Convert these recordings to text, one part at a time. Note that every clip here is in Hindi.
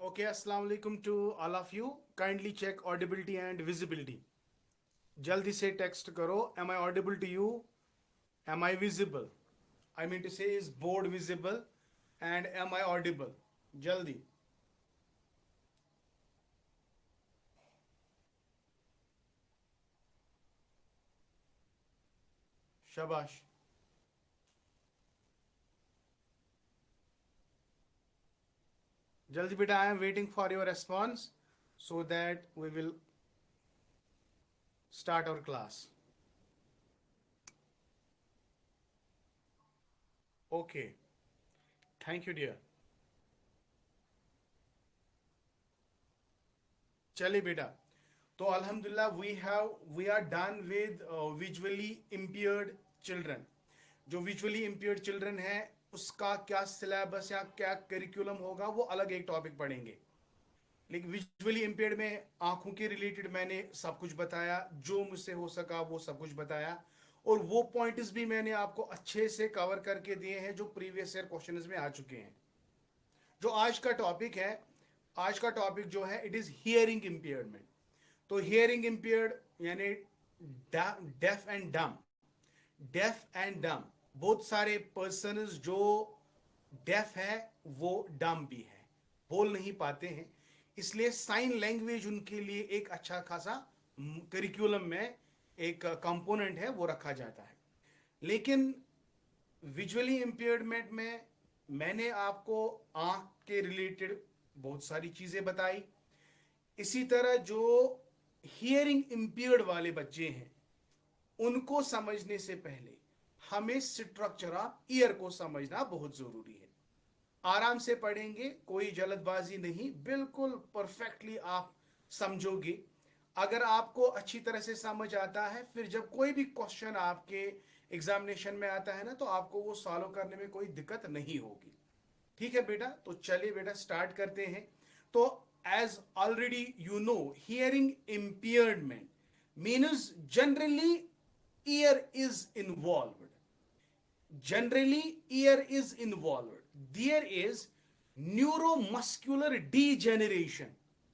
Okay, assalamu alaikum to all of you. Kindly check audibility and visibility. जल्दी से text करो. Am I audible to you? Am I visible? I mean to say, is board visible? And am I audible? जल्दी. शाबाश. जल्दी बेटा. I am waiting for your response so that we will start our class. Okay. Thank you, dear. चलिए बेटा. तो अल्हम्दुलिल्लाह we are done with visually impaired children. जो विजुअली इम्पेयर्ड चिल्ड्रन है उसका क्या सिलेबस या क्या करिकुलम होगा वो अलग एक टॉपिक पढ़ेंगे. लेकिन विजुअली इम्पेयर्ड में आंखों के रिलेटेड मैंने सब कुछ बताया, जो मुझसे हो सका वो सब कुछ बताया. और वो पॉइंट्स भी मैंने आपको अच्छे से कवर करके दिए हैं जो प्रीवियस ईयर क्वेश्चंस में आ चुके हैं. जो आज का टॉपिक है, आज का टॉपिक जो है इट इज हियरिंग इम्पेयरमेंट. तो हियरिंग इम्पेयर्ड यानी डेफ एंड डम. डेफ एंड डम बहुत सारे पर्सन जो डेफ है वो डम भी है, बोल नहीं पाते हैं. इसलिए साइन लैंग्वेज उनके लिए एक अच्छा खासा करिकुलम में एक कंपोनेंट है वो रखा जाता है. लेकिन विजुअली इम्पेयरमेंट में मैंने आपको आंख के रिलेटेड बहुत सारी चीजें बताई. इसी तरह जो हियरिंग इम्पेयर्ड वाले बच्चे हैं उनको समझने से पहले हमें स्ट्रक्चर ऑफ ईयर को समझना बहुत जरूरी है. आराम से पढ़ेंगे, कोई जल्दबाजी नहीं, बिल्कुल परफेक्टली आप समझोगे. अगर आपको अच्छी तरह से समझ आता है फिर जब कोई भी क्वेश्चन आपके एग्जामिनेशन में आता है ना तो आपको वो सॉल्व करने में कोई दिक्कत नहीं होगी. ठीक है बेटा. तो चलिए बेटा स्टार्ट करते हैं. तो as already you know, hearing impairment means generally ear is involved. Generally ear is involved. There is neuromuscular degeneration.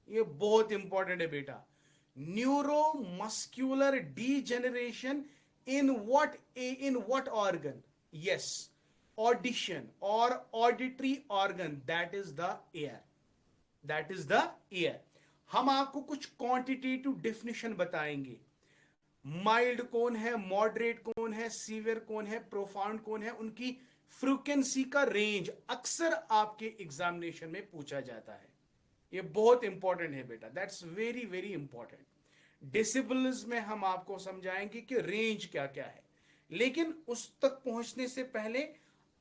ये बहुत इंपॉर्टेंट है बेटा. Neuromuscular degeneration in what organ? Yes, audition or auditory organ, that is the ear. That is the year. हम आपको कुछ क्वांटिटेटिव डेफिनेशन बताएंगे. माइल्ड कौन है, मॉडरेट कौन है, सीवियर कौन है, प्रोफाउंड कौन है, उनकी फ्रीक्वेंसी का रेंज अक्सर आपके एग्जामिनेशन में पूछा जाता है. ये बहुत इंपॉर्टेंट है बेटा. That's very very important. Decibels में हम आपको समझाएंगे कि रेंज क्या क्या है. लेकिन उस तक पहुंचने से पहले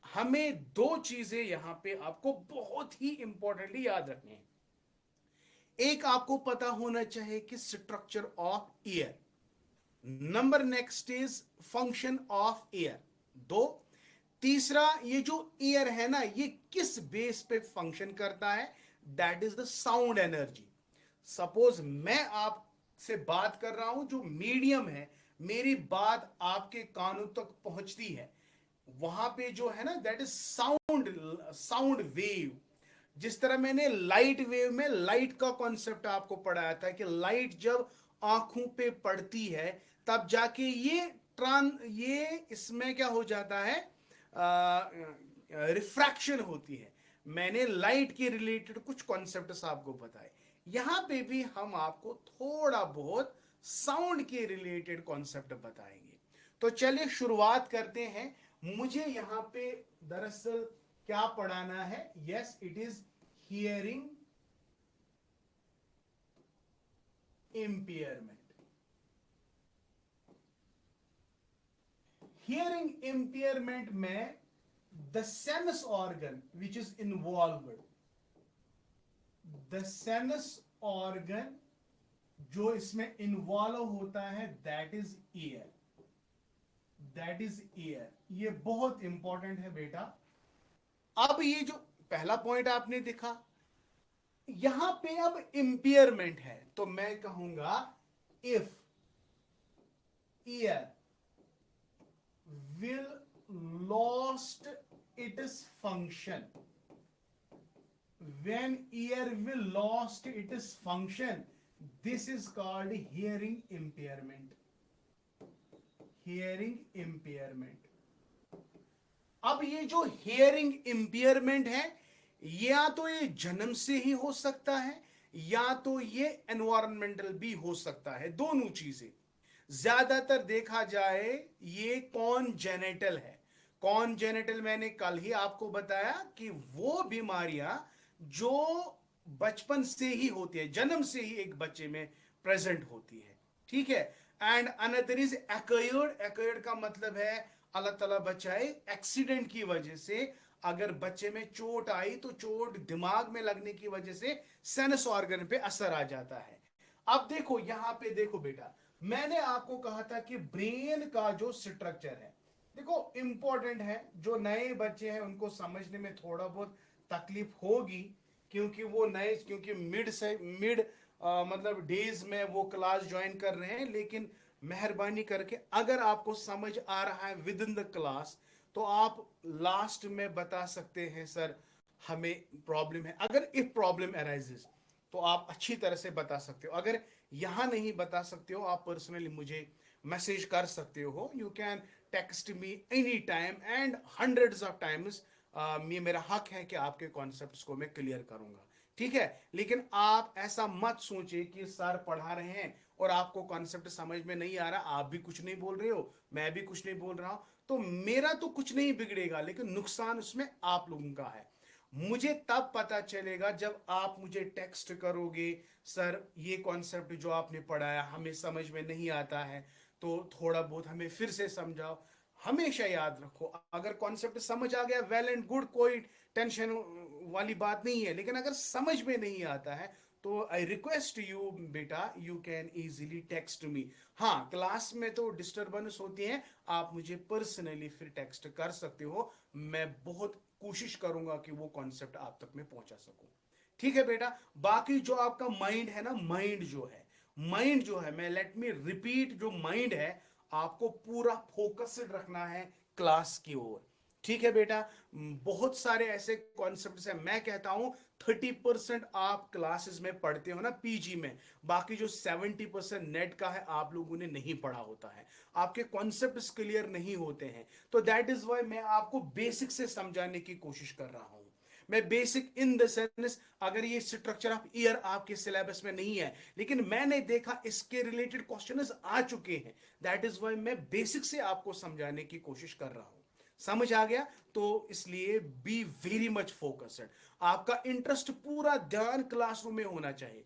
हमें दो चीजें यहां पे आपको बहुत ही इंपॉर्टेंटली याद रखनी है. एक आपको पता होना चाहिए कि structure of year. Number next is function of year. दो. तीसरा, ये जो ईयर है ना ये किस बेस पे फंक्शन करता है, that is the sound energy. Suppose मैं आपसे बात कर रहा हूं, जो मीडियम है, मेरी बात आपके कानों तक पहुंचती है, वहां पे जो है ना that is sound. Sound wave. जिस तरह मैंने लाइट वेव में लाइट का कॉन्सेप्ट आपको पढ़ाया था कि लाइट जब आंखों पे पड़ती है तब जाके ये इसमें क्या हो जाता है, रिफ्रैक्शन होती है. मैंने लाइट के रिलेटेड कुछ कॉन्सेप्ट्स आपको बताए. यहां पे भी हम आपको थोड़ा बहुत साउंड के रिलेटेड कॉन्सेप्ट बताएंगे. तो चलिए शुरुआत करते हैं. मुझे यहां पे दरअसल क्या पढ़ाना है. Yes, it is hearing impairment. Hearing impairment में the sense organ which is involve, the sense organ जो इसमें इन्वॉल्व होता है that is ear. That is ear. ये बहुत इंपॉर्टेंट है बेटा. अब ये जो पहला पॉइंट आपने देखा, यहां पे अब इंपेयरमेंट है तो मैं कहूंगा if year will lost its function, when ear will lost its function, this is called hearing impairment. Hearing impairment. अब ये जो हियरिंग इंपियरमेंट है, या तो ये जन्म से ही हो सकता है, या तो ये एनवायरमेंटल भी हो सकता है, दोनों चीजें। ज्यादातर देखा जाए ये कॉन्जेनिटल है। कॉन्जेनिटल मैंने कल ही आपको बताया कि वो बीमारियां जो बचपन से ही होती है, जन्म से ही एक बच्चे में प्रेजेंट होती है, ठीक है। And another is acquired. Acquired का मतलब है, अल्लाह ताला बचाए, एक्सीडेंट की वजह से अगर बच्चे में चोट आई तो चोट दिमाग में लगने की वजह से सेंस ऑर्गन पे असर आ जाता है। अब देखो यहां पे, देखो बेटा, मैंने आपको कहा था कि ब्रेन का जो स्ट्रक्चर है, देखो इंपॉर्टेंट है। जो नए बच्चे हैं उनको समझने में थोड़ा बहुत तकलीफ होगी, क्योंकि वो नए, क्योंकि मिड से मिड मतलब डेज में वो क्लास ज्वाइन कर रहे हैं। लेकिन मेहरबानी करके अगर आपको समझ आ रहा है विद इन द क्लास, तो आप लास्ट में बता सकते हैं सर हमें प्रॉब्लम है। अगर इफ प्रॉब्लम अराइजेस तो आप अच्छी तरह से बता सकते हो। अगर यहां नहीं बता सकते हो, आप पर्सनली मुझे मैसेज कर सकते हो। You can text me any time and hundreds of times. ये मेरा हक है कि आपके कॉन्सेप्ट्स को मैं क्लियर करूंगा, ठीक है। लेकिन आप ऐसा मत सोचिए कि सर पढ़ा रहे हैं और आपको कॉन्सेप्ट समझ में नहीं आ रहा, आप भी कुछ नहीं बोल रहे हो, मैं भी कुछ नहीं बोल रहा हूं, तो मेरा तो कुछ नहीं बिगड़ेगा, लेकिन नुकसान उसमें आप लोगों का है। मुझे तब पता चलेगा जब आप मुझे टेक्स्ट करोगे, सर ये कॉन्सेप्ट जो आपने पढ़ाया हमें समझ में नहीं आता है, तो थोड़ा बहुत हमें फिर से समझाओ। हमेशा याद रखो, अगर कॉन्सेप्ट समझ आ गया वेल एंड गुड, कोई टेंशन वाली बात नहीं है। लेकिन अगर समझ में नहीं आता है तो आई रिक्वेस्ट यू बेटा, you can easily text me. हाँ, क्लास में तो डिस्टरबेंस होती है, आप मुझे पर्सनली फिर टेक्स्ट कर सकते हो। मैं बहुत कोशिश करूंगा कि वो कॉन्सेप्ट आप तक में पहुंचा सकूं, ठीक है बेटा। बाकी जो आपका माइंड है ना, माइंड जो है, मैं लेट मी रिपीट, जो माइंड है आपको पूरा फोकस्ड रखना है क्लास की ओर, ठीक है बेटा। बहुत सारे ऐसे कॉन्सेप्ट्स हैं, मैं कहता हूं 30% आप क्लासेस में पढ़ते हो ना पीजी में, बाकी जो 70% नेट का है आप लोगों ने नहीं पढ़ा होता है, आपके कॉन्सेप्ट्स क्लियर नहीं होते हैं। तो दैट इज वाई मैं आपको बेसिक से समझाने की कोशिश कर रहा हूं। मैं बेसिक इन द सेंस, अगर ये स्ट्रक्चर ऑफ ईयर आपके सिलेबस में नहीं है, लेकिन मैंने देखा इसके रिलेटेड क्वेश्चंस आ चुके हैं, दैट इज वाई मैं बेसिक से आपको समझाने की कोशिश कर रहा हूं। समझ आ गया? तो इसलिए बी वेरी मच फोकस्ड, आपका इंटरेस्ट, पूरा ध्यान क्लासरूम में होना चाहिए।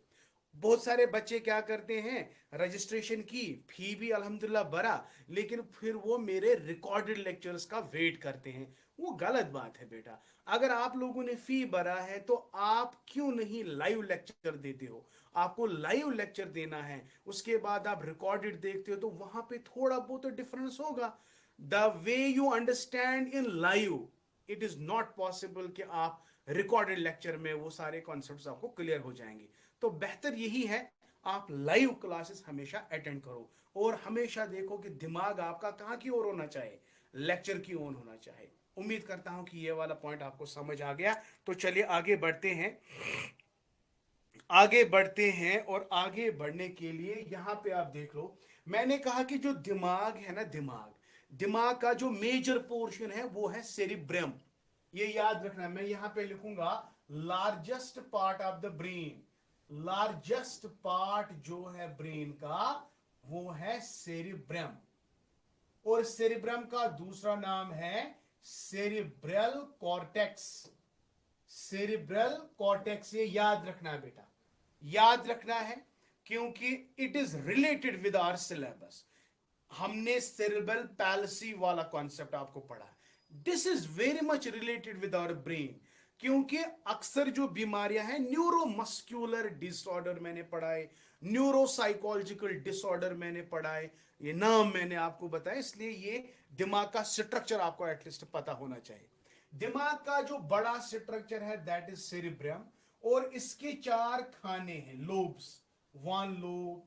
बहुत सारे बच्चे क्या करते हैं, रजिस्ट्रेशन की फी भी अल्हम्दुलिल्लाह भरा, लेकिन फिर वो मेरे रिकॉर्डेड लेक्चर्स का वेट करते हैं। वो गलत बात है बेटा। अगर आप लोगों ने फी भरा है तो आप क्यों नहीं लाइव लेक्चर देते हो? आपको लाइव लेक्चर देना है, उसके बाद आप रिकॉर्डेड देखते हो, तो वहां पे थोड़ा बहुत डिफरेंस होगा। The way you understand in live, it is not possible कि आप रिकॉर्डेड लेक्चर में वो सारे कॉन्सेप्ट्स आपको क्लियर हो जाएंगे। तो बेहतर यही है आप लाइव क्लासेस हमेशा अटेंड करो, और हमेशा देखो कि दिमाग आपका कहाँ की ओर होना चाहिए, लेक्चर की ओर होना चाहिए। उम्मीद करता हूं कि ये वाला पॉइंट आपको समझ आ गया। तो चलिए आगे बढ़ते हैं, आगे बढ़ते हैं। और आगे बढ़ने के लिए यहां पे आप देख लो, मैंने कहा कि जो दिमाग है ना, दिमाग का जो मेजर पोर्शन है वो है सेरिब्रम। ये याद रखना, मैं यहां पे लिखूंगा largest part of the brain. Largest part जो है ब्रेन का वो है सेरिब्रम, और सेरिब्रम का दूसरा नाम है सेरिब्रल कॉर्टेक्स। सेरिब्रल कॉर्टेक्स, ये याद रखना है बेटा, याद रखना है, क्योंकि it is related with our syllabus. हमने सेरिब्रल पैल्सी वाला कॉन्सेप्ट आपको पढ़ा, this is very much related with our brain. क्योंकि अक्सर जो बीमारियां हैं, न्यूरोमस्कुलर डिसऑर्डर मैंने पढ़ाए, न्यूरोसाइकोलॉजिकल डिसऑर्डर मैंने पढ़ाए, ये नाम मैंने आपको बताया, इसलिए ये दिमाग का स्ट्रक्चर आपको एटलीस्ट पता होना चाहिए। दिमाग का जो बड़ा स्ट्रक्चर है दैट इज सेरिब्रम, और इसके चार खाने हैं, लोब्स। वन लोब,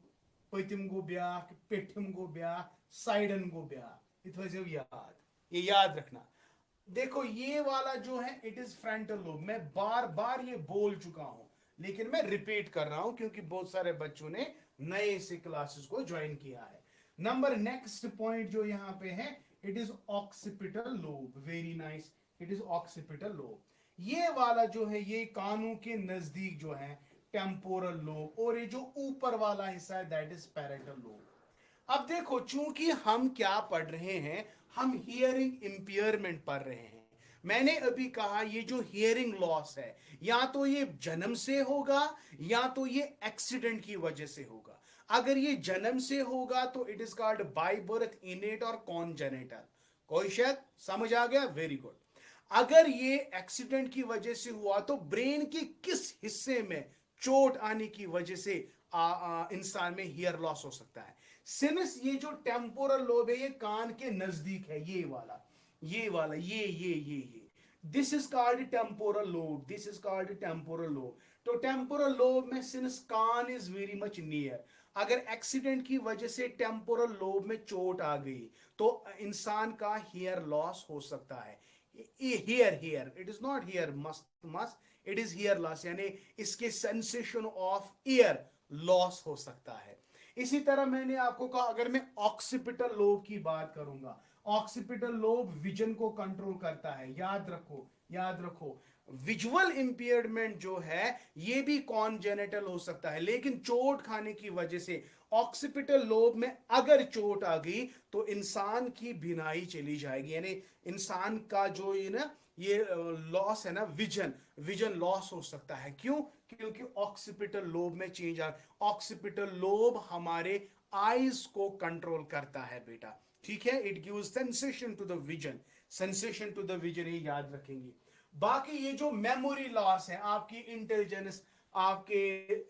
पतिम गो ब्याख, पेठिम गो ब्याख, साइडन गो ब्याख, ये याद, ये याद रखना। देखो ये वाला जो है इट इज फ्रंटल लोब। मैं बार बार ये बोल चुका हूं, लेकिन मैं रिपीट कर रहा हूं क्योंकि बहुत सारे बच्चों ने नए से क्लासेस को ज्वाइन किया है। नंबर नेक्स्ट पॉइंट जो यहां पे है, it is occipital lobe. Very nice, it is occipital lobe. ये वाला जो है ये कानों के नजदीक जो है टेम्पोरल लोब, और ये जो ऊपर वाला हिस्सा है दैट इज पैरेटल लोब। अब देखो चूंकि हम क्या पढ़ रहे हैं, हम हियरिंग इंपियरमेंट पढ़ रहे हैं। मैंने अभी कहा ये जो हियरिंग लॉस है, या तो ये जन्म से होगा या तो ये एक्सीडेंट की वजह से होगा। अगर ये जन्म से होगा तो it is called by birth, इनेट और कॉन्जेनिटल। कोई शायद समझ आ गया? Very good. अगर ये एक्सीडेंट की वजह से हुआ तो ब्रेन के किस हिस्से में चोट आने की वजह से इंसान में हियर लॉस हो सकता है? सिनस ये जो टेम्पोरल लोब है ये कान के नजदीक है, ये वाला, ये वाला, ये this is called temporal lobe, this is called temporal lobe. तो टेम्पोरल लोब में सिंस कान इज वेरी मच नियर, अगर एक्सीडेंट की वजह से टेम्पोरल लोब में चोट आ गई तो इंसान का हियर लॉस हो सकता है। Here here it is not here must must, it is here loss, यानी इसके सेंसेशन ऑफ ईयर लॉस हो सकता है। इसी तरह मैंने आपको कहा अगर मैं ऑक्सीपिटल लोब की बात करूंगा, ऑक्सीपिटल लोब विजन को कंट्रोल करता है। याद रखो, याद रखो, विजुअल इंपियरमेंट जो है ये भी कॉन्जेनिटल हो सकता है, लेकिन चोट खाने की वजह से ऑक्सीपिटल लोब में अगर चोट आ गई तो इंसान की बीनाई चली जाएगी, यानी इंसान का जो ये लॉस है ना, विजन, विजन लॉस हो सकता है। क्यों? क्योंकि ऑक्सीपिटल लोब में चेंज आ, ऑक्सीपिटल लोब हमारे आईज को कंट्रोल करता है बेटा, ठीक है। It gives sensation to the vision, sensation to the vision, ये याद रखेंगे। बाकी ये जो मेमोरी लॉस है, आपकी इंटेलिजेंस, आपके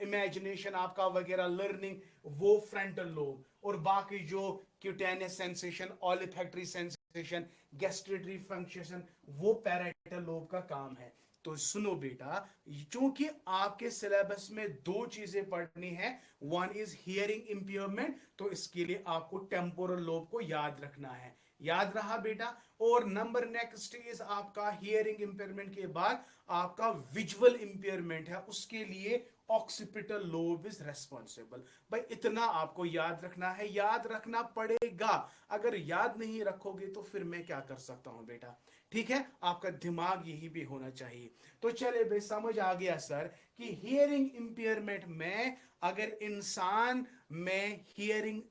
इमेजिनेशन, आपका वगैरह लर्निंग, वो फ्रंटल लोब। और बाकी जो क्यूटेनियस सेंसेशन, ऑलिफैक्टरी सेंसेशन, गैस्ट्रेटरी फंक्शन, वो पैराइटल लोब का काम है। तो सुनो बेटा, चूंकि आपके सिलेबस में दो चीजें पढ़नी है, वन इज हियरिंग इंपियरमेंट, तो इसके लिए आपको टेम्पोरल लोब को याद रखना है। याद रहा बेटा? और नंबर नेक्स्ट इज आपका हियरिंग इंपेयरमेंट के बाद आपका विजुअल इंपेयरमेंट है, उसके लिए ऑक्सीपिटल लोब इज रेस्पॉन्सिबल। भाई इतना आपको याद रखना है, याद रखना पड़ेगा। अगर याद नहीं रखोगे तो फिर मैं क्या कर सकता हूं बेटा, ठीक है। आपका दिमाग यही भी होना चाहिए। तो चले भाई, समझ आ गया सर कि हियरिंग इंपेयरमेंट में अगर इंसान में हियरिंग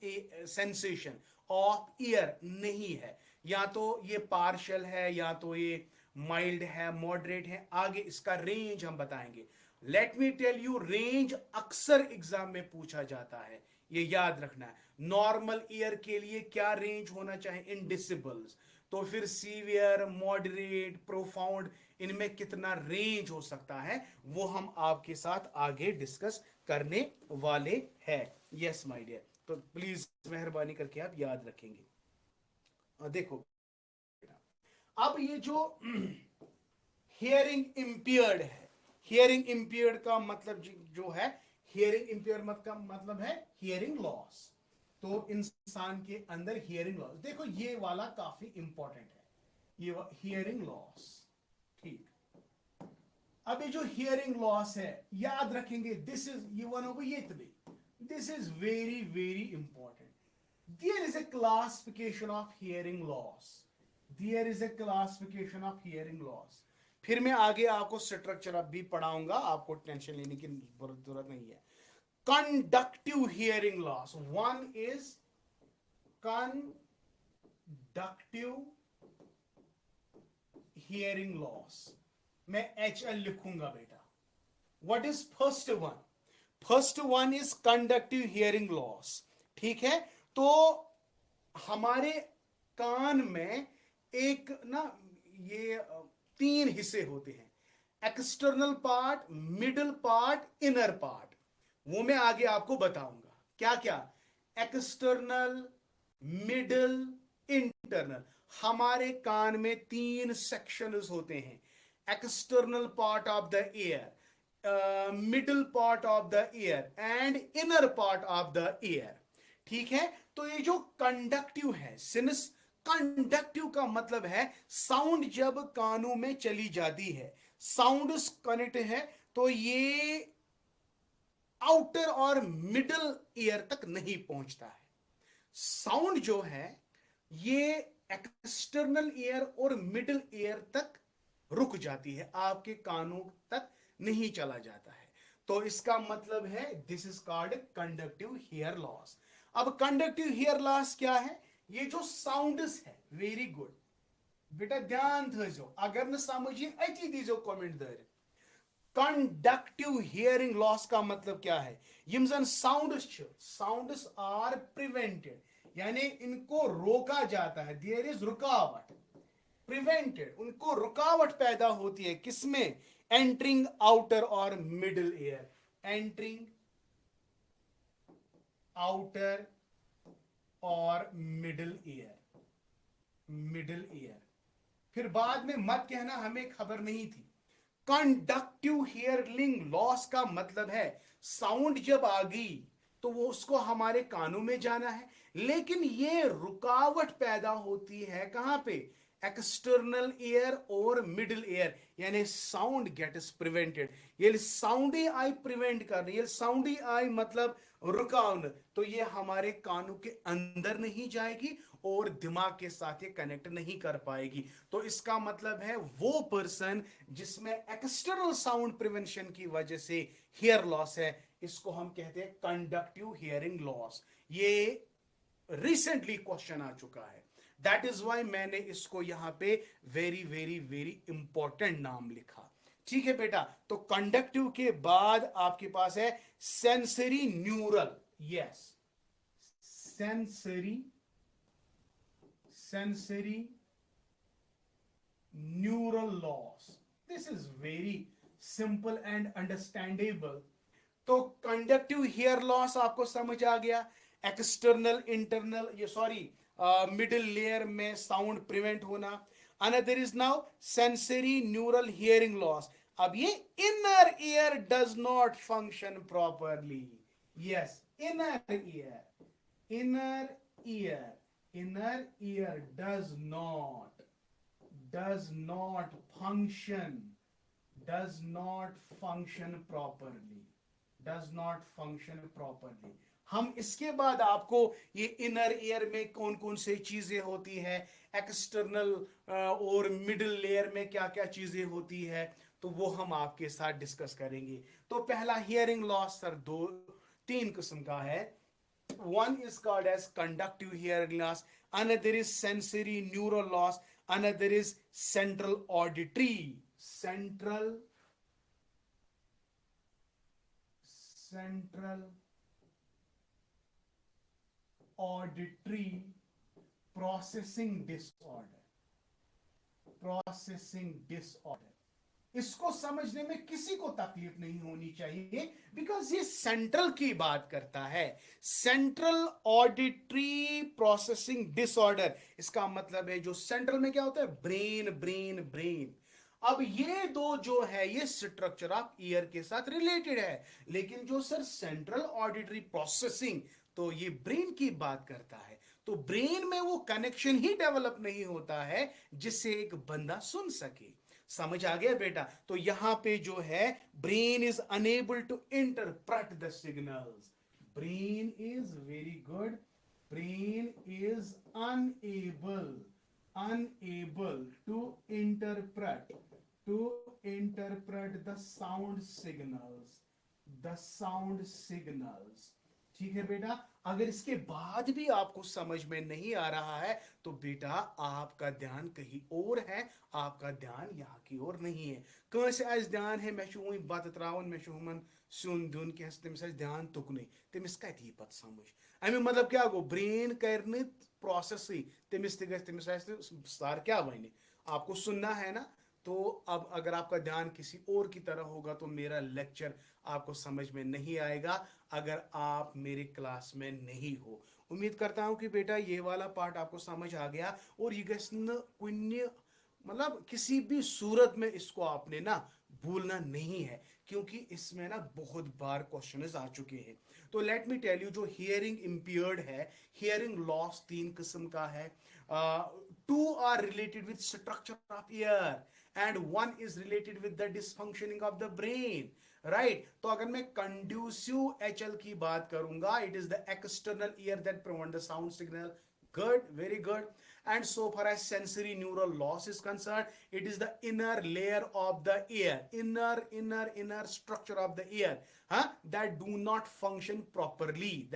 सेंसेशन ऑफ ईयर नहीं है, या तो ये पार्शल है या तो ये माइल्ड है, मॉडरेट है, आगे इसका रेंज हम बताएंगे। Let me tell you, range अक्सर एग्जाम में पूछा जाता है, ये याद रखना है। नॉर्मल ईयर के लिए क्या रेंज होना चाहिए इन डिसिबल्स, तो फिर सीवियर, मॉडरेट, प्रोफाउंड, इनमें कितना रेंज हो सकता है वो हम आपके साथ आगे डिस्कस करने वाले हैं। यस माय डियर, तो प्लीज मेहरबानी करके आप याद रखेंगे। देखो, अब ये जो हियरिंग इंपियर्ड है, हियरिंग इंपियर्ड का मतलब जो है, हियरिंग इंपियर्ड का मतलब है हियरिंग लॉस। तो इंसान के अंदर हियरिंग लॉस, देखो ये वाला काफी इंपॉर्टेंट है, ये हियरिंग लॉस, ठीक। अब ये जो हियरिंग लॉस है, याद रखेंगे, दिस इज ये वन होगा ये three, this is very very important. There is a classification of hearing loss, there is a classification of hearing loss. फिर मैं आगे आपको स्ट्रक्चर अब भी पढ़ाऊंगा, आपको टेंशन लेने की जरूरत नहीं है। Conductive hearing loss, one is conductive hearing loss, मैं एच एल लिखूंगा बेटा। What is first one? First one is conductive hearing loss, ठीक है। तो हमारे कान में एक ना ये तीन हिस्से होते हैं, external part, middle part, inner part. वो मैं आगे आपको बताऊंगा क्या क्या, एक्सटर्नल, मिडल, इंटरनल। हमारे कान में तीन सेक्शंस होते हैं, external part of the year, middle part of the year and inner part of the year, ठीक है। तो ये जो कंडक्टिव है, सिंस कंडक्टिव का मतलब है साउंड जब कानों में चली जाती है, साउंड कनेक्ट है, तो ये आउटर और मिडल ईयर तक नहीं पहुंचता है। साउंड जो है ये एक्सटर्नल ईयर और मिडिल ईयर तक रुक जाती है, आपके कानों तक नहीं चला जाता है। तो इसका मतलब है this is called conductive here loss. अब कंडक्टिव हियर लॉस क्या है? ये जो साउंड्स है, वेरी गुड बेटा ध्यान थो, अगर न समझ अति दीजो कमेंट दर। कंडक्टिव हियरिंग लॉस का मतलब क्या है? यम जन साउंड्स आर प्रिवेंटेड, यानी इनको रोका जाता है, देयर इज रुकावट, प्रिवेंटेड, उनको रुकावट पैदा होती है किसमें? एंटरिंग आउटर और मिडिल ईयर, एंटरिंग आउटर और मिडिल ईयर, मिडिल ईयर। फिर बाद में मत कहना हमें खबर नहीं थी। कंडक्टिव हियरिंग लॉस का मतलब है साउंड जब आ गई तो वो उसको हमारे कानों में जाना है, लेकिन ये रुकावट पैदा होती है कहां पे? एक्सटर्नल ईयर और मिडिल ईयर, यानी साउंड गेट इज प्रिवेंटेड। ये साउंड ही आई प्रिवेंट कर रही है, साउंड ही आई मतलब रुकावन, तो ये हमारे कानों के अंदर नहीं जाएगी और दिमाग के साथ ये कनेक्ट नहीं कर पाएगी। तो इसका मतलब है वो पर्सन जिसमें एक्सटर्नल साउंड प्रिवेंशन की वजह से हियर लॉस है, इसको हम कहते हैं कंडक्टिव हियरिंग लॉस। ये रिसेंटली क्वेश्चन आ चुका है, दैट इज वाई मैंने इसको यहां पे वेरी वेरी वेरी इंपॉर्टेंट नाम लिखा। ठीक है बेटा, तो कंडक्टिव के बाद आपके पास है sensory neural. Yes, sensory, sensory neural loss, this is very simple and understandable. तो कंडक्टिव हियर लॉस आपको समझ आ गया, एक्सटर्नल इंटरनल ये सॉरी मिडिल लेयर में साउंड प्रिवेंट होना। Another is now sensory neural hearing loss. अब ये inner ear does not function properly. Yes, inner ear, inner ear, inner ear does not function properly, does not function properly। हम इसके बाद आपको ये इनर ईयर में कौन कौन से चीजें होती है, एक्सटर्नल और मिडिल लेयर में क्या क्या चीजें होती है, तो वो हम आपके साथ डिस्कस करेंगे। तो पहला हियरिंग लॉस सर दो तीन किस्म का है। One is called as conductive hearing loss, another is sensory neural loss, another is central auditory, central auditory processing disorder, processing disorder। इसको समझने में किसी को तकलीफ नहीं होनी चाहिए, बिकॉज ये सेंट्रल की बात करता है। सेंट्रल ऑडिटरी प्रोसेसिंग डिसऑर्डर, इसका मतलब है जो सेंट्रल में क्या होता है, ब्रेन ब्रेन ब्रेन। अब ये दो जो है ये स्ट्रक्चर ऑफ ईयर के साथ रिलेटेड है, लेकिन जो सर सेंट्रल ऑडिटरी प्रोसेसिंग, तो ये ब्रेन की बात करता है। तो ब्रेन में वो कनेक्शन ही डेवलप नहीं होता है जिससे एक बंदा सुन सके। समझ आ गया बेटा? तो यहां पे जो है brain is unable to interpret the signals, brain is very good, brain is unable to interpret the sound signals, the sound signals. ठीक है बेटा, अगर इसके बाद भी आपको समझ में नहीं आ रहा है तो बेटा आपका ध्यान कहीं और है, आपका ध्यान यहाँ की ओर नहीं है। कंस आज ध्यान है मे वह बत त्रावन मे हुमन सुन दुन कह तमिस ध्यान तुकन तमिस कत यी पत समझ। अमिक मतलब क्या गो, ब्रेन कर प्रोसेस तमिस तमिस सर क्या वन, आपको सुनना है ना। तो अब अगर आपका ध्यान किसी और की तरह होगा तो मेरा लेक्चर आपको समझ में नहीं आएगा, अगर आप मेरी क्लास में नहीं हो। उम्मीद करता हूं कि बेटा ये वाला पार्ट आपको समझ आ गया, और ये कुछ मतलब किसी भी सूरत में इसको आपने ना भूलना नहीं है, क्योंकि इसमें ना बहुत बार क्वेश्चंस आ चुके हैं। तो लेट मी टेल यू, जो हियरिंग इंपियर्ड है, हियरिंग लॉस तीन किस्म का है। Two are related with structure of ear and one is related with the dysfunctioning of the brain, right? तो अगर मैं conducive HL की बात करूंगा, it is the external ear that prevent the sound signal. Good, very good. And so far as sensory neural loss is concerned, it is the inner layer of the ear, inner structure of the ear, that do not function properly,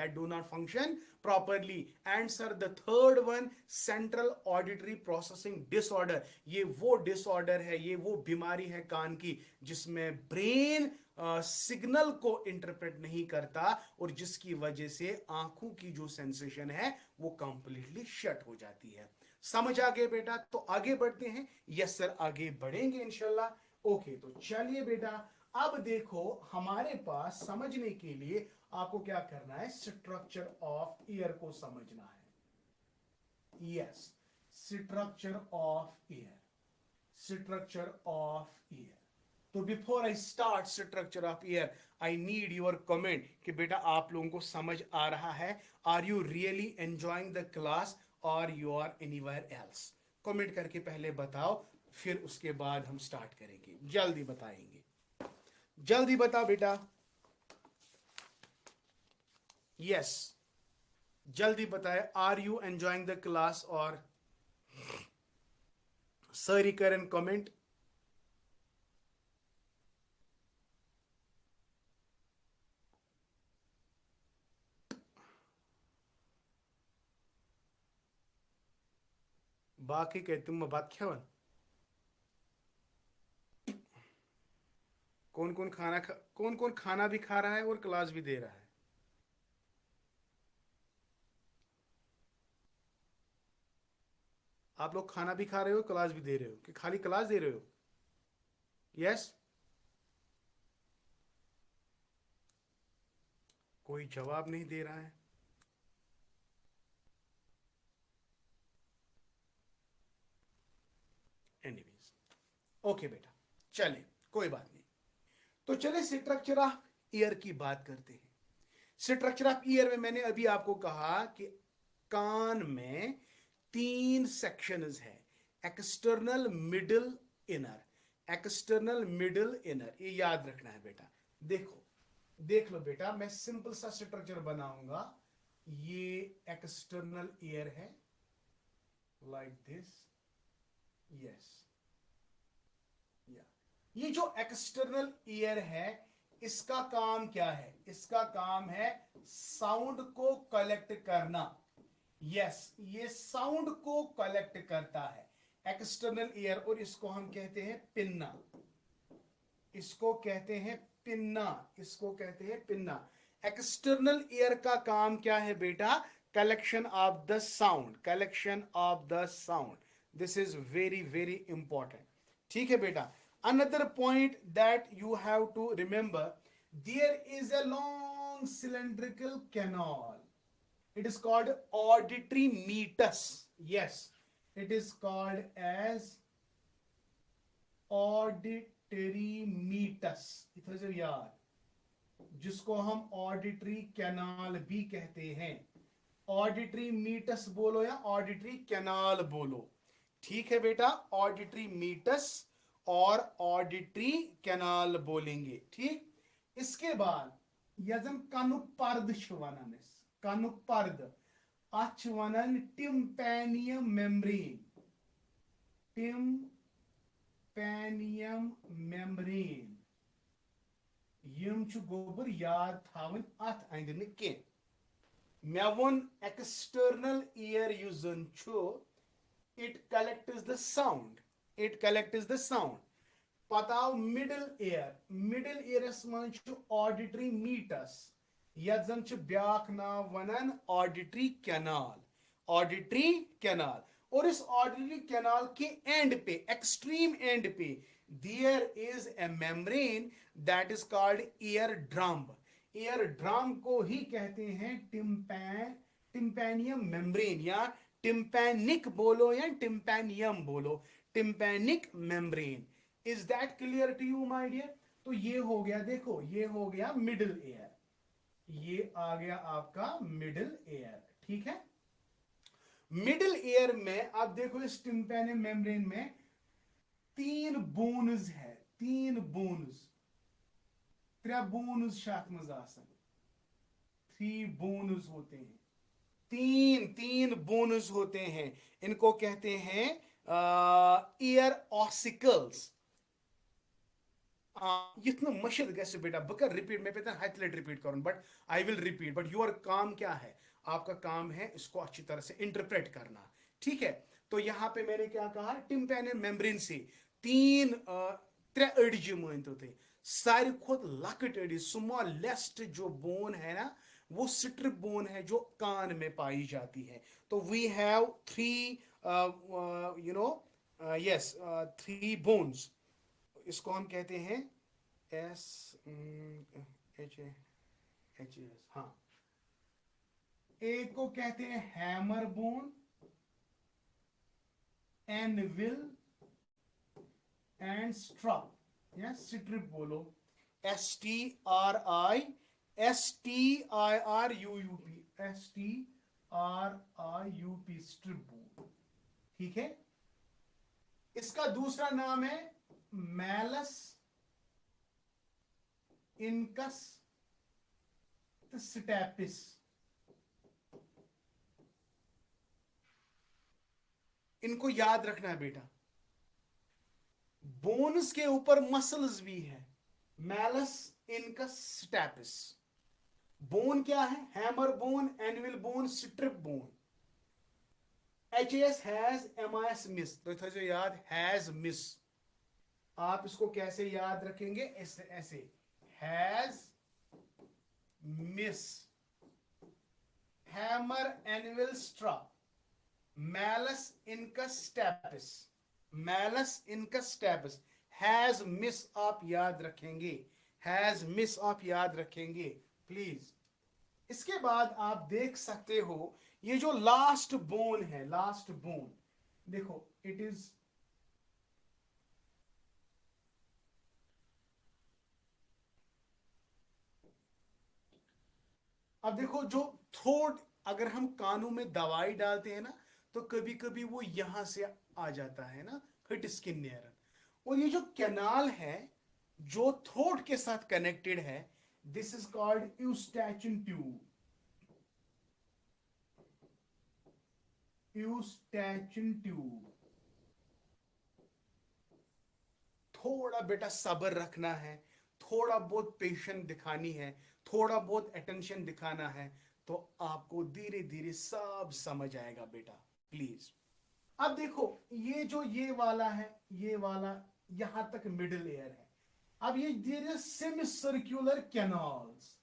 And sir, the third one, central auditory processing disorder. ये वो disorder है, ये वो बीमारी है कान की जिसमें ब्रेन सिग्नल को इंटरप्रेट नहीं करता और जिसकी वजह से आंखों की जो सेंसेशन है वो कंप्लीटली शट हो जाती है। समझ आ गए बेटा? तो आगे बढ़ते हैं। यस सर, आगे बढ़ेंगे इंशाल्लाह। ओके, तो चलिए बेटा, अब देखो हमारे पास समझने के लिए आपको क्या करना है, स्ट्रक्चर ऑफ ईयर को समझना है। Yes, structure of ear, structure of ear. तो before I start structure of ear, I need your comment कि बेटा आप लोगों को समझ आ रहा है? Are you really enjoying the class और you are anywhere else? Comment करके पहले बताओ, फिर उसके बाद हम स्टार्ट करेंगे। जल्दी बताएंगे, जल्दी बताओ बेटा। यस, जल्दी बताए, are you enjoying the class और सारी करें कमेंट। बाकी के तुम बात खेवन कौन कौन खाना भी खा रहा है और क्लास भी दे रहा है? आप लोग खाना भी खा रहे हो, क्लास भी दे रहे हो, कि खाली क्लास दे रहे हो? यस, कोई जवाब नहीं दे रहा है। एनीवेज, ओके बेटा, चले, कोई बात नहीं। तो चले स्ट्रक्चर ऑफ ईयर की बात करते हैं। स्ट्रक्चर ऑफ ईयर में मैंने अभी आपको कहा कि कान में तीन सेक्शंस है, external, middle, inner. External, middle, inner, ये याद रखना है बेटा। देखो, देख लो बेटा, मैं सिंपल सा स्ट्रक्चर बनाऊंगा। ये एक्सटर्नल ईयर है, लाइक दिस। यस, या ये जो एक्सटर्नल ईयर है, इसका काम क्या है? इसका काम है साउंड को कलेक्ट करना। यस, ये साउंड को कलेक्ट करता है एक्सटर्नल ईयर, और इसको हम कहते हैं पिन्ना। इसको कहते हैं पिन्ना, इसको कहते हैं पिन्ना। एक्सटर्नल ईयर का काम क्या है बेटा? Collection of the sound, collection of the sound. This is very very important. ठीक है बेटा। Another point that you have to remember, there is a long cylindrical canal, it is called auditory meatus. Yes, it is called as auditory meatus, इधर से यार, जिसको हम ऑडिटरी कैनाल भी कहते हैं। ऑडिटरी मीटस बोलो या ऑडिटरी कैनाल बोलो, ठीक है बेटा? ऑडिटरी मीटस और ऑडिटरी कैनाल बोलेंगे, ठीक। इसके बाद यजन कनुक पर्द वनान, कनुक पर्द, अच वनान टिम्पैनियम मेम्ब्रेन, टिम्पैनियम मेम्ब्रेन। यम गोबर याद थावन अथ अंद के। मे वोन एक्सटर्नल ईयर युस जन छु, it collects the sound, it collects the sound। पताव मिडिल ईयर, मिडिल ईयरस मन छु ऑडिटरी मीटस, यत जन छु ब्याक नाव वनन ऑडिटरी कैनाल, ऑडिटरी कैनाल। और इस ऑडिटरी कैनाल के एंड पे, एक्सट्रीम एंड पे, there is a membrane that is called ear drum. Ear drum को ही कहते हैं टिम्पैनियम मेम्ब्रेन, या टिम्पैनिक बोलो या टिम्पैनियम बोलो, tympanic membrane. Is that clear to you my dear? तो ये हो गया, देखो ये हो गया मिडिल एयर, ये आ गया आपका मिडिल एयर, ठीक है। मिडिल ईयर में आप देखो इस टिम्पैनिक मेम्ब्रेन में 3 बोन्स है, 3 बोन्स, 3 बोन्स शाख मज आसन, 3 बोन्स होते हैं, तीन तीन बोन्स होते हैं, इनको कहते हैं ईयर ऑसिकल्स। इतना मशद गैस बेटा बकर रिपीट में पता है हाथ रिपीट करूं but I will repeat, but your काम क्या है, आपका काम है इसको अच्छी तरह से इंटरप्रेट करना, ठीक है। तो यहां पे मैंने क्या कहा, टिम्पैनिक मेम्ब्रेन से 3 मान तो थे, सारी खुद लकट अड़ी स्मॉलेस्ट जो बोन है ना, वो स्ट्रिप बोन है जो कान में पाई जाती है। तो वी हैव 3 बोन्स, इसको हम कहते हैं एस एच एच एस, हाँ। एक को कहते हैं हैमर बोन, एनविल एंड स्ट्रप, या स्ट्रिप बोलो, STRISTIRUUP, STRIUP, स्ट्रिप बोन, ठीक है। इसका दूसरा नाम है मैलस इनकस स्टैपिस। इनको याद रखना है बेटा, बोन्स के ऊपर मसल्स भी है, मैलस इनकस स्टैपिस। बोन क्या है, hammer bone, anvil bone, strip bone. H has MIS miss, तो था जो याद हैज मिस, आप इसको कैसे याद रखेंगे, ऐसे ऐसे, has miss, hammer anvil stirrup, malleus incus stapes, malleus incus stapes, has miss आप याद रखेंगे, हैज मिस आप याद रखेंगे प्लीज। इसके बाद आप देख सकते हो ये जो लास्ट बोन है, लास्ट बोन देखो, इट इज, अब देखो जो थ्रोट, अगर हम कानों में दवाई डालते हैं ना, तो कभी कभी वो यहां से आ जाता है ना, हिट स्किन नियर। और ये जो कैनाल है जो थ्रोट के साथ कनेक्टेड है, this is called Eustachian tube, Eustachian tube. थोड़ा बेटा सब्र रखना है, थोड़ा बहुत पेशेंस दिखानी है, थोड़ा बहुत अटेंशन दिखाना है, तो आपको धीरे धीरे सब समझ आएगा बेटा, प्लीज। अब देखो ये जो ये वाला है, ये वाला यहां तक मिडिल एयर है। अब ये धीरे semi circular canals,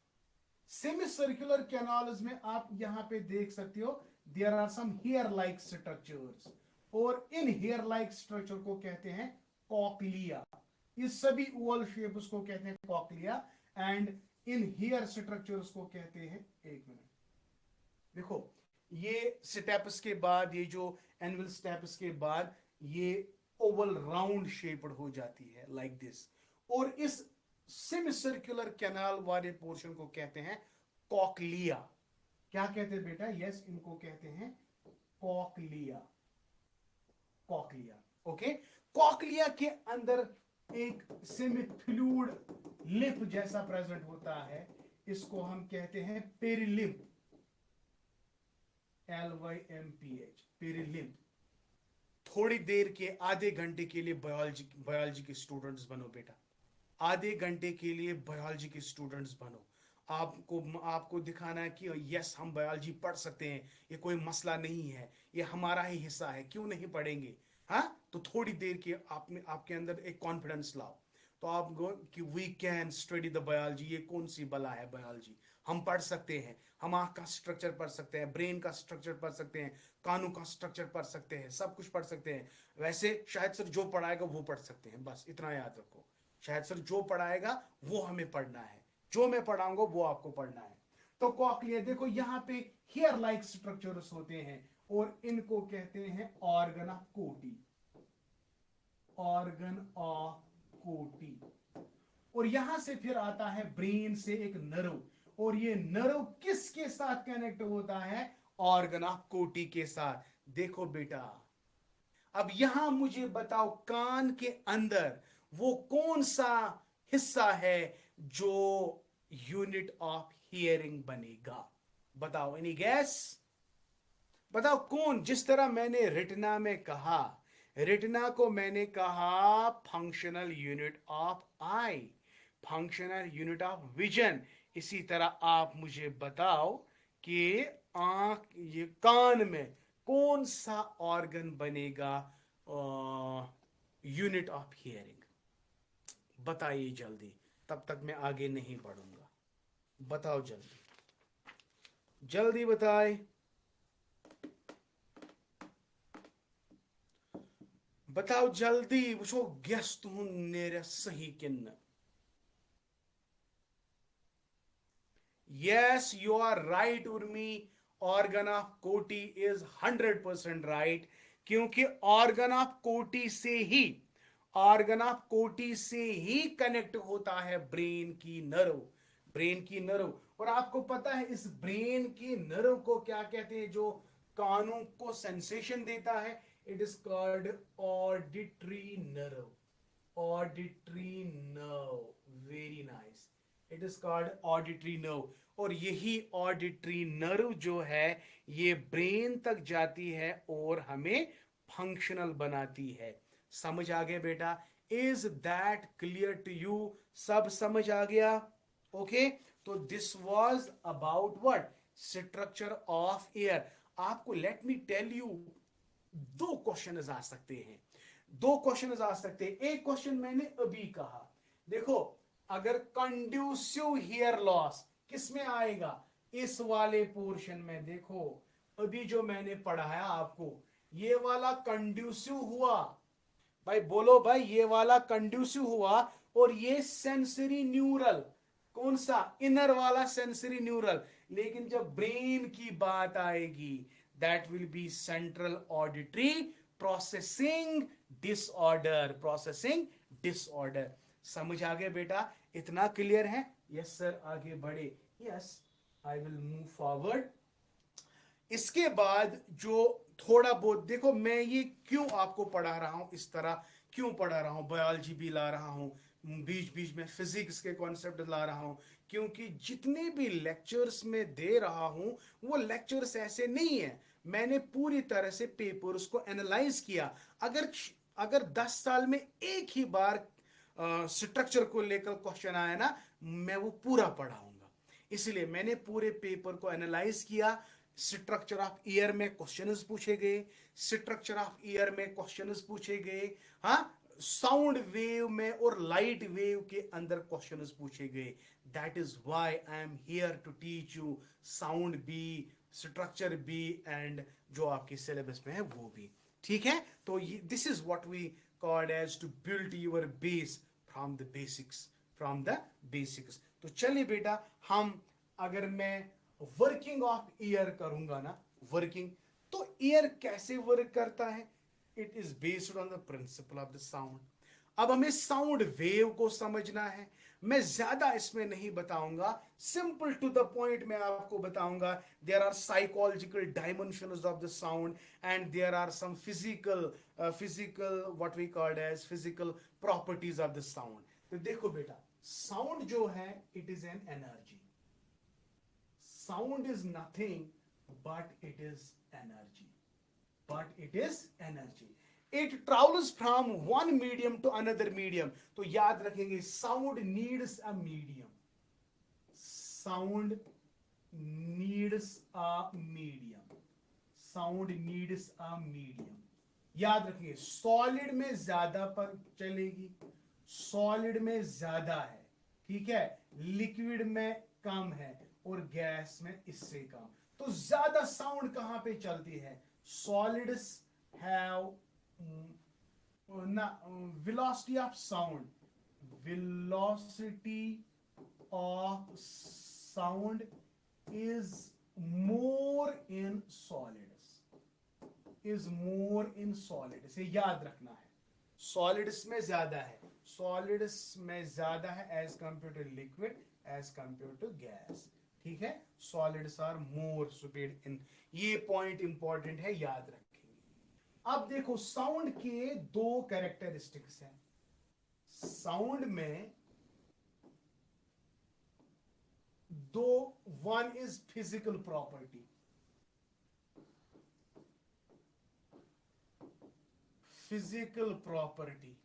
semi circular canals में आप यहां पे देख सकते हो there are some hair like structures, और इन हेयर लाइक स्ट्रक्चर को कहते हैं कॉकलिया। इस सभी ओवल शेप्स को कहते हैं कॉकलिया, एंड इन हेयर स्ट्रक्चर्स को कहते हैं, एक मिनट देखो, ये स्टेप्स के बाद, ये जो एनुअल स्टेप्स के बाद ये ओवल राउंड शेप्ड हो जाती है लाइक दिस, और इस सेमी सर्कुलर कैनाल वाले पोर्शन को कहते हैं कॉकलिया। क्या कहते हैं बेटा, यस इनको कहते हैं कॉकलिया, कॉकलिया, ओके। कॉकलिया के अंदर एक सेमी फ्लूइड लिप जैसा प्रेजेंट होता है, इसको हम कहते हैं पेरिलिम्प, LYMPH, पेरिलिम्प। थोड़ी देर के आधे घंटे के लिए बायोलॉजी बायोलॉजी के स्टूडेंट्स बनो बेटा, आधे घंटे के लिए बायोलॉजी के स्टूडेंट्स बनो। आपको आपको दिखाना है कि यस हम बायोलॉजी पढ़ सकते हैं, ये कोई मसला नहीं है, ये हमारा ही हिस्सा है, क्यों नहीं पढ़ेंगे। हाँ, तो थोड़ी देर के आप में आपके अंदर एक कॉन्फिडेंस लाओ, तो आप गो कि we can study the biology, ये कौन सी बला है बायोलॉजी, हम पढ़ सकते हैं, हम आँख का स्ट्रक्चर पढ़ सकते हैं, ब्रेन का स्ट्रक्चर पढ़ सकते हैं, कानों का स्ट्रक्चर पढ़ सकते हैं, सब कुछ पढ़ सकते हैं। वैसे शायद सर जो पढ़ाएगा वो पढ़ सकते हैं, बस इतना याद रखो, शायद सर जो पढ़ाएगा वो हमें पढ़ना है, जो मैं पढ़ाऊंगा वो आपको पढ़ना है। तो कॉकलिया देखो यहाँ पे हेयर लाइक स्ट्रक्चर्स होते हैं, और इनको कहते हैं ऑर्गन ऑफ कोटी, ऑर्गन ऑफ कोटी। और यहां से फिर आता है ब्रेन से एक नर्व, और ये नर्व किसके साथ कनेक्ट होता है, ऑर्गन ऑफ कोटी के साथ, देखो बेटा, अब यहां मुझे बताओ कान के अंदर वो कौन सा हिस्सा है जो यूनिट ऑफ हियरिंग बनेगा? बताओ, एनी गैस? बताओ कौन? जिस तरह मैंने रेटिना में कहा, रेटिना को मैंने कहा functional unit of I, functional unit of vision. इसी तरह आप मुझे बताओ कि आंख, ये कान में कौन सा ऑर्गन बनेगा यूनिट ऑफ हियरिंग? बताइए जल्दी, तब तक मैं आगे नहीं बढ़ूंगा। बताओ जल्दी, जल्दी बताए, बताओ जल्दी। वो गेस तुम नेरे सही किन? Yes, you are right, Urmi. Organ of कोटी इज 100% राइट, क्योंकि ऑर्गन ऑफ कोटी से ही, ऑर्गन ऑफ कोटी से ही कनेक्ट होता है ब्रेन की नर्व, ब्रेन की नर्व। और आपको पता है इस ब्रेन की नर्व को क्या कहते हैं, जो कानों को सेंसेशन देता है? It is called auditory nerve, auditory nerve. Very nice, it is called auditory nerve. और यही ऑडिटरी नर्व जो है ये ब्रेन तक जाती है और हमें फंक्शनल बनाती है। समझ आ गया बेटा? Is that clear to you? सब समझ आ गया? ओके, तो this was about what? Structure of ear. आपको लेट मी टेल यू, दो क्वेश्चन आ सकते हैं, दो क्वेश्चन आ सकते हैं। एक क्वेश्चन मैंने अभी कहा, देखो, अगर कंड्यूसिव हियर लॉस किस में आएगा? इस वाले पोर्शन में। देखो अभी जो मैंने पढ़ाया आपको, ये वाला कंड्यूसिव हुआ। भाई बोलो भाई, ये वाला कंड्यूसिव हुआ। और ये सेंसरी न्यूरल, कौन सा? इनर वाला सेंसरी न्यूरल। लेकिन जब ब्रेन की बात आएगी, that will be central auditory processing disorder, processing disorder. समझ आ गया बेटा? इतना क्लियर है? यस सर, आगे बढ़े। Yes, I will move forward. इसके बाद जो थोड़ा बहुत देखो, मैं ये क्यों आपको पढ़ा रहा हूं, इस तरह क्यों पढ़ा रहा हूं, बायोलॉजी भी ला रहा हूं, बीच बीच में फिजिक्स के कॉन्सेप्ट ला रहा हूं, क्योंकि जितने भी लेक्चर्स में दे रहा हूं वो लेक्चर्स ऐसे नहीं है। मैंने पूरी तरह से पेपर्स को एनालाइज किया। अगर अगर 10 साल में एक ही बार स्ट्रक्चर को लेकर क्वेश्चन आया ना, मैं वो पूरा पढ़ाऊंगा। इसलिए मैंने पूरे पेपर को एनालाइज किया। स्ट्रक्चर ऑफ ईयर में क्वेश्चंस पूछे गए, स्ट्रक्चर ऑफ ईयर में क्वेश्चंस पूछे गए, हाँ, साउंड वेव में और लाइट वेव के अंदर क्वेश्चंस पूछे गए। That is why I am here to teach you sound B, structure B, and जो आपके सिलेबस में है वो भी। ठीक है, तो this is what we called as to build your base from the basics, from the basics. तो चलिए बेटा, हम, अगर मैं वर्किंग ऑफ ईयर करूंगा ना, वर्किंग, तो ईयर कैसे वर्क करता है? It is based on the principle of the sound. अब हमें साउंड वेव को समझना है। मैं ज्यादा इसमें नहीं बताऊंगा, सिंपल टू द पॉइंट मैं आपको बताऊंगा। There are psychological dimensions of the sound, and there are some physical what we called as physical properties of the sound. तो देखो बेटा, साउंड जो है it is an energy. Sound is nothing but it is energy. But it is energy. It travels from one medium to another medium. तो याद रखेंगे, sound needs a medium. Sound needs a medium. Sound needs a medium. याद रखिए, सॉलिड में ज्यादा पर चलेगी, सॉलिड में ज्यादा है, ठीक है, लिक्विड में कम है, और गैस में इससे कम। तो ज्यादा साउंड कहां पे चलती है? सॉलिड्स हैव ना, velocity of sound, velocity of sound is more in solids, is more in solid. इसे याद रखना है, सॉलिड्स में ज्यादा है, सॉलिड्स में ज्यादा है as compare to liquid, as compare to gas. ठीक है, solids are more superior in, ये पॉइंट इंपॉर्टेंट है, याद रखेंगे। अब देखो साउंड के दो कैरेक्टरिस्टिक्स हैं। साउंड में दो, one is physical property, physical property,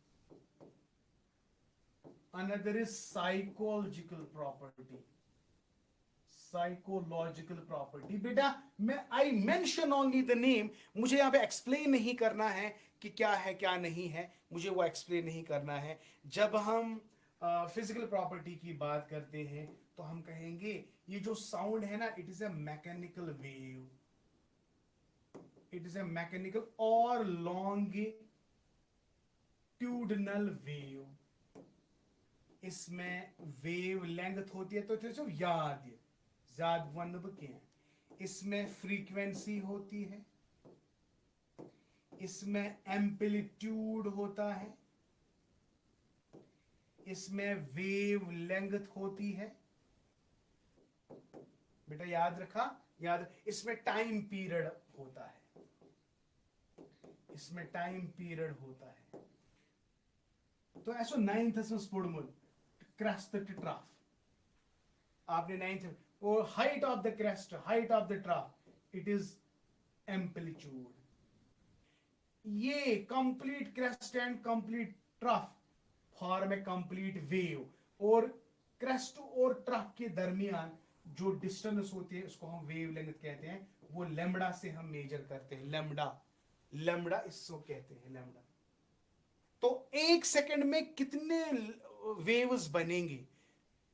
another is psychological property, psychological property. बेटा मैं I mention only the name, मुझे यहां पे एक्सप्लेन नहीं करना है कि क्या है क्या नहीं है, मुझे वो एक्सप्लेन नहीं करना है। जब हम फिजिकल प्रॉपर्टी की बात करते हैं तो हम कहेंगे ये जो साउंड है ना, it is a mechanical wave, it is a mechanical और लॉन्गिट्यूडनल वेव। इसमें वेव लेंथ होती है, तो याद याद वन के, इसमें फ्रीक्वेंसी होती है, इसमें एम्पलीट्यूड होता है, इसमें वेव लेंथ होती है। बेटा याद रखा, याद, इसमें टाइम पीरियड होता है, इसमें टाइम पीरियड होता है। तो ऐसो नाइन्थ स्पोर्टमुल क्रेस्ट ट्राफ, आपने नाइन्थ, और height of the crest, height of the trough, it is amplitude. ये complete crest and complete trough form a complete wave, और क्रेस्ट और ट्रफ के दरमियान जो डिस्टेंस होती है उसको हम वेव लेंथ कहते हैं, वो लेमड़ा से हम मेजर करते हैं। लेमड़ा, लेमड़ा इसको कहते हैं लेमड़ा। तो एक सेकंड में कितने वेव्स बनेंगे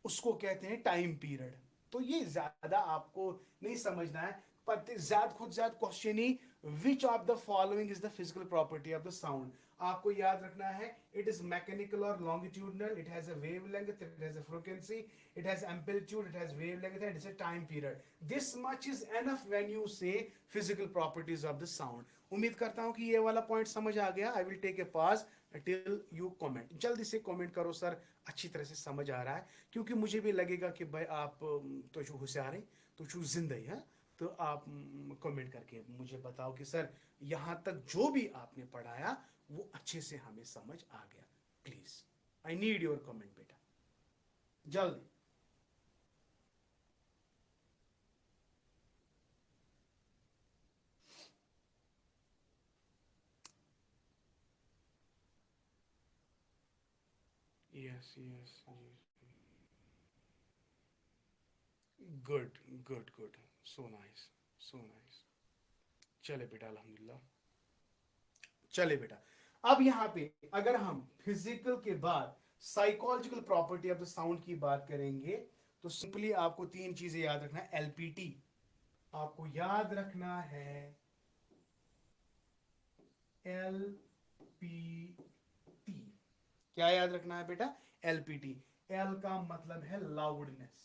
उसको कहते हैं टाइम पीरियड। तो ये ज्यादा आपको नहीं समझना है, पर ज्यादा खुद ज्यादा क्वेश्चन ही, which of the following is the physical property of the sound. आपको याद रखना है, इट इज मैकेनिकल और longitudinal, it has a wave length, it has a frequency, it has amplitude, it has wave length, and it's a time period. This much is enough when you say physical properties of the sound. उम्मीद करता हूं कि ये वाला पॉइंट समझ आ गया। I will take a pause till you comment. जल्दी से कमेंट करो सर, अच्छी तरह से समझ आ रहा है, क्योंकि मुझे भी लगेगा कि भाई आप तो जो होशियार हैं, तो जो जिंदा है, तो आप कमेंट करके मुझे बताओ कि सर यहाँ तक जो भी आपने पढ़ाया वो अच्छे से हमें समझ आ गया। Please I need your comment बेटा, जल्दी। Yes yes, good good good, so nice, so nice. चले बेटा अल्हम्दुलिल्लाह। चले बेटा, अब यहां पे अगर हम फिजिकल के बाद psychological property of the sound की बात करेंगे, तो सिंपली आपको तीन चीजें याद रखना है। एलपीटी आपको याद रखना है, एल पी टी। क्या याद रखना है बेटा? एलपीटी। एल का मतलब है लाउडनेस,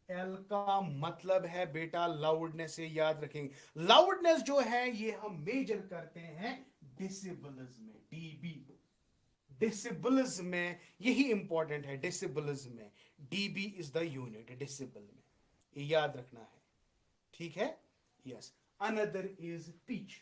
एल का मतलब है बेटा लाउडनेस, से याद रखेंगे। लाउडनेस जो है ये हम मेजर करते हैं डेसिबल्स में, डीबी, डेसिबल्स में, यही इंपॉर्टेंट है। डेसिबल्स में dB is the unit decibel में, ये याद रखना है, ठीक है? Yes. Another is pitch,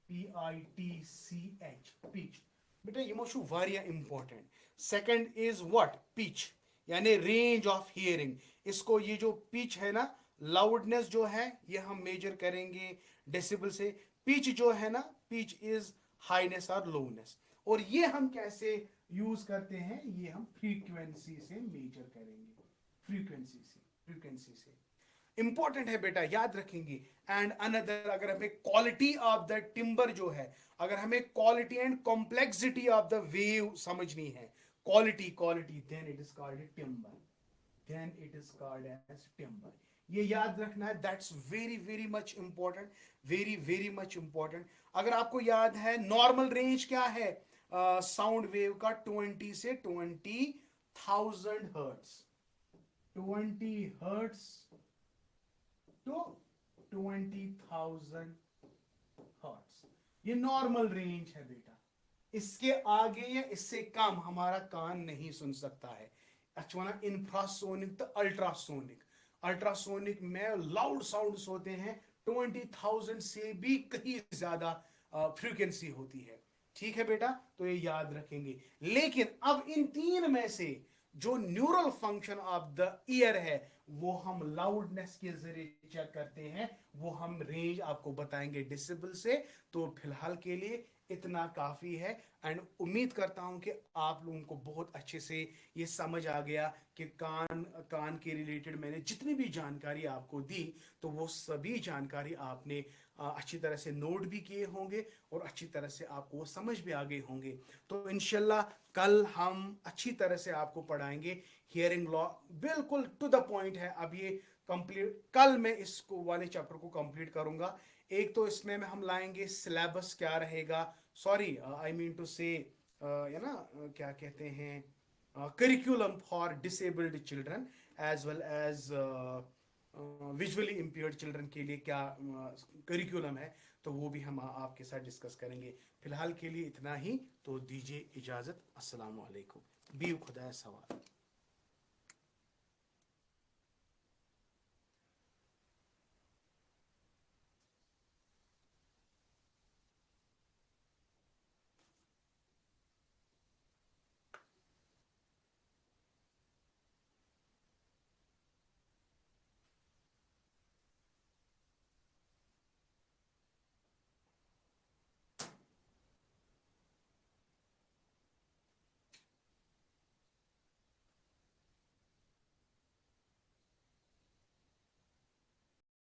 PITCH, pitch. बेटा ये मोशु वारिया important. Second is what? Pitch, यानी रेंज ऑफ हियरिंग। इसको ये जो पिच है ना, लाउडनेस जो है ये हम मेजर करेंगे डेसिबल से। पिच जो है ना, पिच इज हाईनेस और लोनेस। और ये हम कैसे यूज करते हैं, ये हम फ्रीक्वेंसी से मेजर करेंगे, फ्रीक्वेंसी से, फ्रीक्वेंसी से। इंपॉर्टेंट है बेटा, याद रखेंगे। एंड अनदर, अगर हमें क्वालिटी ऑफ द टिम्बर जो है, अगर हमें quality and complexity of the wave समझनी है, quality quality, then it is called timbre, then it is called as timbre. ये याद रखना है, that's very very much important, very very much important. अगर आपको याद है नॉर्मल रेंज क्या है साउंड वेव का, 20 से 20,000 हर्ट्स, 20 हर्ट्स टू 20,000 हर्ट्स, ये नॉर्मल रेंज है बेटा। इसके आगे या इससे कम हमारा कान नहीं सुन सकता है। अच्छा इंफ्रासोनिक तो अल्ट्रासोनिक, अल्ट्रासोनिक में लाउड साउंड्स होते हैं 20,000 से भी कहीं ज्यादा फ्रीक्वेंसी होती है। ठीक है बेटा, तो ये याद रखेंगे। लेकिन अब इन तीन में से जो neural function of the year है वो हम लाउडनेस के जरिए चेक करते हैं, वो हम रेंज आपको बताएंगे डेसिबल से। तो फिलहाल के लिए इतना काफी है। एंड उम्मीद करता हूं कि आप लोगों को बहुत अच्छे से ये समझ आ गया कि कान कान के रिलेटेड मैंने जितनी भी जानकारी आपको दी, तो वो सभी जानकारी आपने अच्छी तरह से नोट भी किए होंगे और अच्छी तरह से आपको वो समझ भी आ गए होंगे। तो इंशाल्लाह कल हम अच्छी तरह से आपको पढ़ाएंगे हियरिंग लॉ, बिल्कुल टू द पॉइंट है। अब ये कंप्लीट कल मैं इसको वाले चैप्टर को कंप्लीट करूंगा। एक तो इसमें हम लाएंगे सिलेबस क्या रहेगा, सॉरी आई मीन टू से है ना, क्या कहते हैं, curriculum for disabled children as well as visually impaired children के लिए क्या करिकुलम है, तो वो भी हम आपके साथ डिस्कस करेंगे। फिलहाल के लिए इतना ही, तो दीजिए इजाजत। अस्सलाम वालेकुम। बी खुदा सवाल।